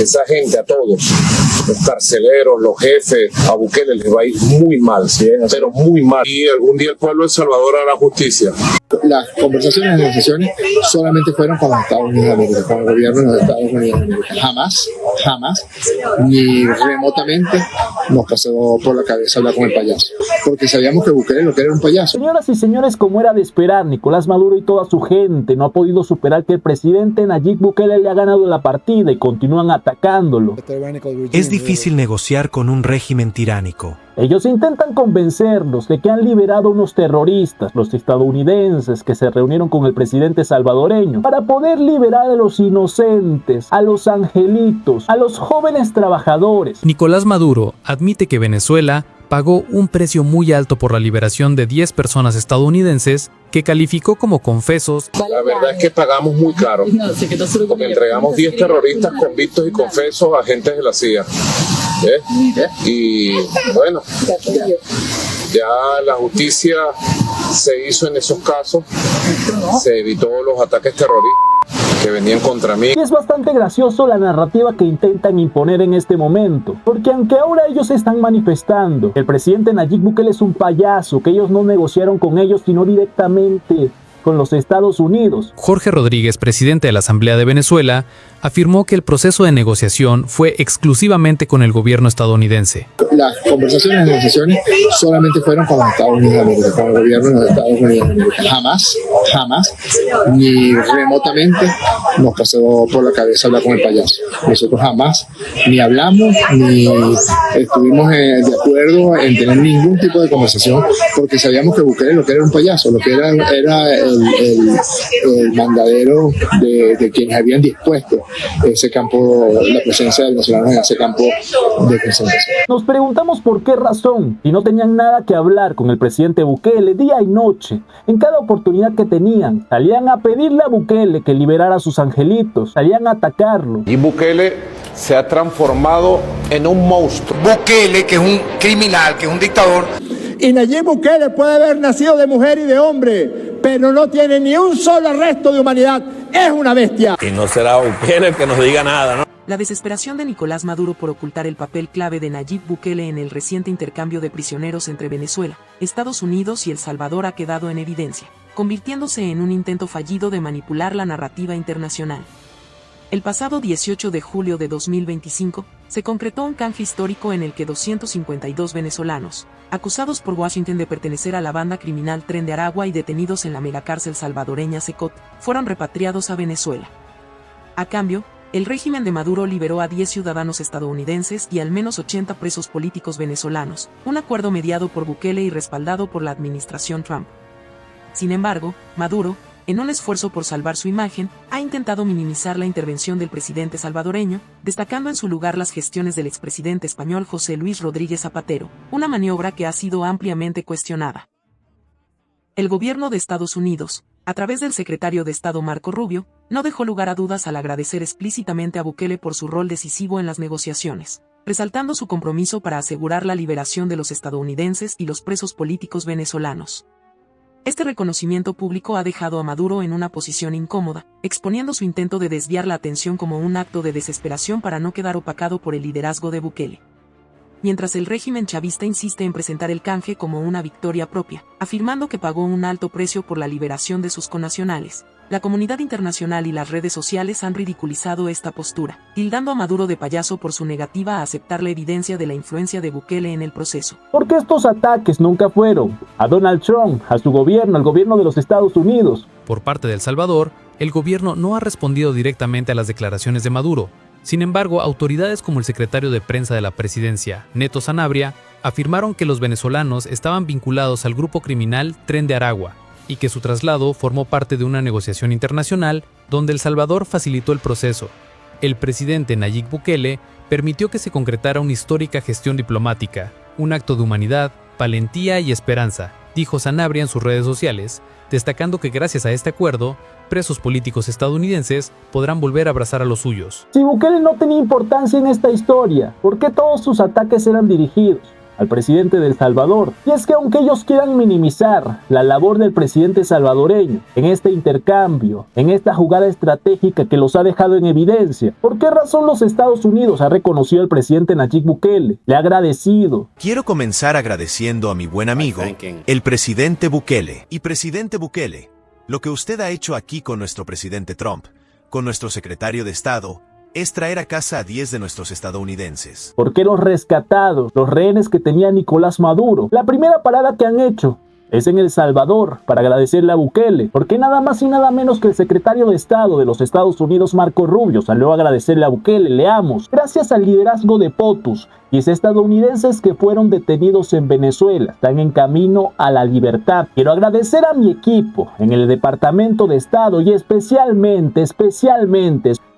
Esa gente, a todos, los carceleros, los jefes, a Bukele les va a ir muy mal, pero muy mal. Y algún día el pueblo de El Salvador hará justicia. Las conversaciones y negociaciones solamente fueron con los Estados Unidos de América, con el gobierno de los Estados Unidos de América. Jamás, ni remotamente nos pasó por la cabeza hablar con el payaso, porque sabíamos que Bukele lo que era un payaso. Señoras y señores, como era de esperar, Nicolás Maduro y toda su gente no ha podido superar que el presidente Nayib Bukele le ha ganado la partida y continúan atacándolo. Es difícil negociar con un régimen tiránico. Ellos intentan convencernos de que han liberado a unos terroristas, los estadounidenses, que se reunieron con el presidente salvadoreño, para poder liberar a los inocentes, a los angelitos, a los jóvenes trabajadores. Nicolás Maduro admite que Venezuela pagó un precio muy alto por la liberación de 10 personas estadounidenses que calificó como confesos. La verdad es que pagamos muy caro, porque entregamos 10 terroristas convictos y confesos a agentes de la CIA. Y bueno, ya la justicia se hizo en esos casos, se evitó los ataques terroristas que venían contra mí. Y es bastante gracioso la narrativa que intentan imponer en este momento, porque aunque ahora ellos están manifestando, el presidente Nayib Bukele es un payaso, que ellos no negociaron con ellos, sino directamente con los Estados Unidos. Jorge Rodríguez, presidente de la Asamblea de Venezuela, afirmó que el proceso de negociación fue exclusivamente con el gobierno estadounidense. Las conversaciones y negociaciones solamente fueron con los Estados Unidos de América, con el gobierno de los Estados Unidos de América. Jamás, ni remotamente nos pasó por la cabeza hablar con el payaso. Nosotros jamás ni hablamos, ni estuvimos de acuerdo en tener ningún tipo de conversación, porque sabíamos que Bukele lo que era un payaso, lo que era el mandadero de quienes habían dispuesto ese campo, la presencia de venezolanos en ese campo de concentración. Nos preguntamos por qué razón, y no tenían nada que hablar con el presidente Bukele día y noche. En cada oportunidad que tenían, salían a pedirle a Bukele que liberara a sus angelitos, salían a atacarlo. Y Bukele se ha transformado en un monstruo. Bukele, que es un criminal, que es un dictador. Y Nayib Bukele puede haber nacido de mujer y de hombre, pero no tiene ni un solo resto de humanidad. Es una bestia. Y no será Bukele el que nos diga nada, ¿no? La desesperación de Nicolás Maduro por ocultar el papel clave de Nayib Bukele en el reciente intercambio de prisioneros entre Venezuela, Estados Unidos y El Salvador ha quedado en evidencia, convirtiéndose en un intento fallido de manipular la narrativa internacional. El pasado 18 de julio de 2025, se concretó un canje histórico en el que 252 venezolanos, acusados por Washington de pertenecer a la banda criminal Tren de Aragua y detenidos en la megacárcel salvadoreña Secot, fueron repatriados a Venezuela. A cambio, el régimen de Maduro liberó a 10 ciudadanos estadounidenses y al menos 80 presos políticos venezolanos, un acuerdo mediado por Bukele y respaldado por la administración Trump. Sin embargo, Maduro, en un esfuerzo por salvar su imagen, ha intentado minimizar la intervención del presidente salvadoreño, destacando en su lugar las gestiones del expresidente español José Luis Rodríguez Zapatero, una maniobra que ha sido ampliamente cuestionada. El gobierno de Estados Unidos, a través del secretario de Estado Marco Rubio, no dejó lugar a dudas al agradecer explícitamente a Bukele por su rol decisivo en las negociaciones, resaltando su compromiso para asegurar la liberación de los estadounidenses y los presos políticos venezolanos. Este reconocimiento público ha dejado a Maduro en una posición incómoda, exponiendo su intento de desviar la atención como un acto de desesperación para no quedar opacado por el liderazgo de Bukele. Mientras el régimen chavista insiste en presentar el canje como una victoria propia, afirmando que pagó un alto precio por la liberación de sus connacionales, la comunidad internacional y las redes sociales han ridiculizado esta postura, tildando a Maduro de payaso por su negativa a aceptar la evidencia de la influencia de Bukele en el proceso. Porque estos ataques nunca fueron a Donald Trump, a su gobierno, al gobierno de los Estados Unidos. Por parte de El Salvador, el gobierno no ha respondido directamente a las declaraciones de Maduro. Sin embargo, autoridades como el secretario de prensa de la presidencia, Neto Sanabria, afirmaron que los venezolanos estaban vinculados al grupo criminal Tren de Aragua y que su traslado formó parte de una negociación internacional donde El Salvador facilitó el proceso. El presidente Nayib Bukele permitió que se concretara una histórica gestión diplomática, un acto de humanidad, valentía y esperanza, dijo Sanabria en sus redes sociales, destacando que gracias a este acuerdo, presos políticos estadounidenses podrán volver a abrazar a los suyos. Si Bukele no tenía importancia en esta historia, ¿por qué todos sus ataques eran dirigidos al presidente de El Salvador. Y es que aunque ellos quieran minimizar la labor del presidente salvadoreño en este intercambio, en esta jugada estratégica que los ha dejado en evidencia, ¿por qué razón los Estados Unidos ha reconocido al presidente Nayib Bukele? Le ha agradecido. Quiero comenzar agradeciendo a mi buen amigo, el presidente Bukele. Y presidente Bukele, lo que usted ha hecho aquí con nuestro presidente Trump, con nuestro secretario de Estado, es traer a casa a 10 de nuestros estadounidenses. ¿Por qué los rescatados, los rehenes que tenía Nicolás Maduro? La primera parada que han hecho es en El Salvador para agradecerle a Bukele, porque nada más y nada menos que el secretario de Estado de los Estados Unidos, Marco Rubio, salió a agradecerle a Bukele. Leamos: gracias al liderazgo de POTUS, 10 estadounidenses que fueron detenidos en Venezuela están en camino a la libertad. Quiero agradecer a mi equipo en el Departamento de Estado y especialmente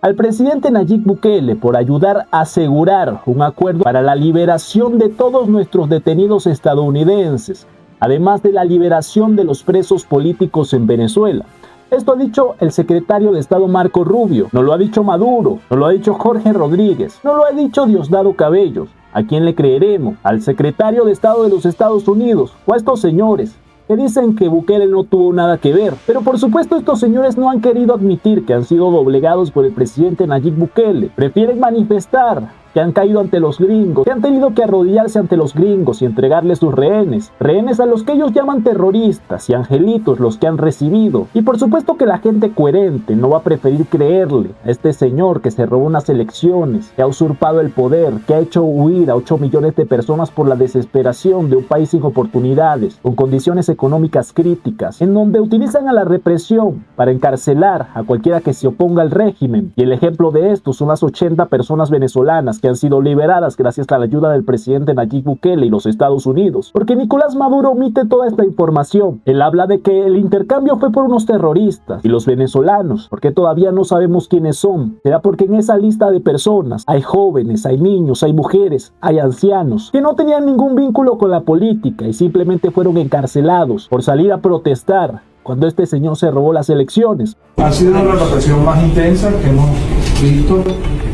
al presidente Nayib Bukele por ayudar a asegurar un acuerdo para la liberación de todos nuestros detenidos estadounidenses, además de la liberación de los presos políticos en Venezuela. Esto ha dicho el secretario de Estado Marco Rubio, no lo ha dicho Maduro, no lo ha dicho Jorge Rodríguez, no lo ha dicho Diosdado Cabello. ¿A quién le creeremos? ¿Al secretario de Estado de los Estados Unidos o a estos señores que dicen que Bukele no tuvo nada que ver? Pero por supuesto estos señores no han querido admitir que han sido doblegados por el presidente Nayib Bukele. Prefieren manifestar que han caído ante los gringos, que han tenido que arrodillarse ante los gringos y entregarles sus rehenes a los que ellos llaman terroristas, y angelitos los que han recibido. Y por supuesto que la gente coherente no va a preferir creerle a este señor que se robó unas elecciones, que ha usurpado el poder, que ha hecho huir a 8 millones de personas por la desesperación de un país sin oportunidades, con condiciones económicas críticas, en donde utilizan a la represión para encarcelar a cualquiera que se oponga al régimen. Y el ejemplo de esto son las 80 personas venezolanas que han sido liberadas gracias a la ayuda del presidente Nayib Bukele y los Estados Unidos. Porque Nicolás Maduro omite toda esta información. Él habla de que el intercambio fue por unos terroristas y los venezolanos, porque todavía no sabemos quiénes son. Será porque en esa lista de personas hay jóvenes, hay niños, hay mujeres, hay ancianos que no tenían ningún vínculo con la política y simplemente fueron encarcelados por salir a protestar cuando este señor se robó las elecciones. Ha sido la represión más intensa que hemos visto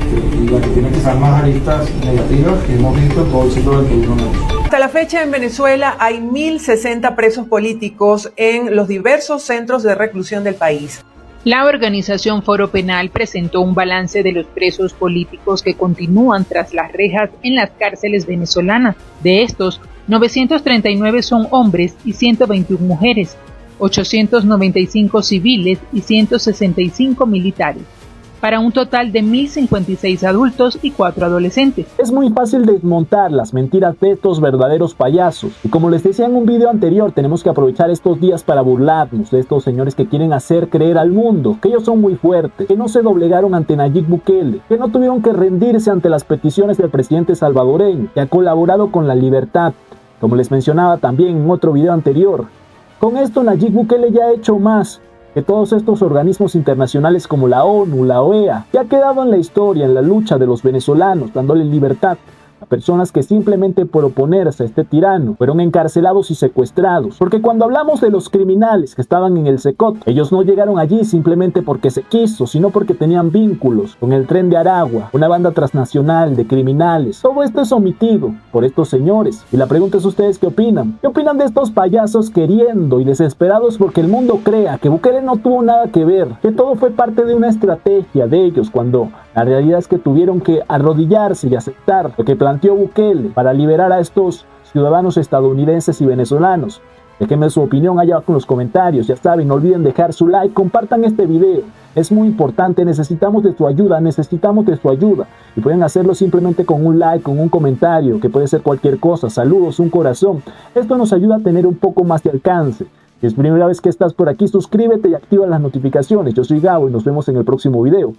y la que tiene quizás más aristas negativas que hemos visto en todo el siglo XXI. Hasta la fecha en Venezuela hay 1.060 presos políticos en los diversos centros de reclusión del país. La organización Foro Penal presentó un balance de los presos políticos que continúan tras las rejas en las cárceles venezolanas. De estos, 939 son hombres y 121 mujeres, 895 civiles y 165 militares, para un total de 1.056 adultos y 4 adolescentes. Es muy fácil desmontar las mentiras de estos verdaderos payasos. Y como les decía en un video anterior, tenemos que aprovechar estos días para burlarnos de estos señores que quieren hacer creer al mundo que ellos son muy fuertes, que no se doblegaron ante Nayib Bukele, que no tuvieron que rendirse ante las peticiones del presidente salvadoreño, que ha colaborado con la libertad, como les mencionaba también en otro video anterior. Con esto Nayib Bukele ya ha hecho más que todos estos organismos internacionales como la ONU, la OEA, que ha quedado en la historia, en la lucha de los venezolanos, dándole libertad a personas que simplemente por oponerse a este tirano fueron encarcelados y secuestrados. Porque cuando hablamos de los criminales que estaban en el Secot, ellos no llegaron allí simplemente porque se quiso, sino porque tenían vínculos con el Tren de Aragua, una banda transnacional de criminales. Todo esto es omitido por estos señores. Y la pregunta es: ¿ustedes qué opinan? ¿Qué opinan de estos payasos queriendo y desesperados porque el mundo crea que Bukele no tuvo nada que ver, que todo fue parte de una estrategia de ellos, cuando la realidad es que tuvieron que arrodillarse y aceptar lo que planteó Bukele para liberar a estos ciudadanos estadounidenses y venezolanos? Déjenme su opinión allá abajo en los comentarios. Ya saben, no olviden dejar su like, compartan este video. Es muy importante, necesitamos de su ayuda, Y pueden hacerlo simplemente con un like, con un comentario, que puede ser cualquier cosa, saludos, un corazón. Esto nos ayuda a tener un poco más de alcance. Si es primera vez que estás por aquí, suscríbete y activa las notificaciones. Yo soy Gabo y nos vemos en el próximo video.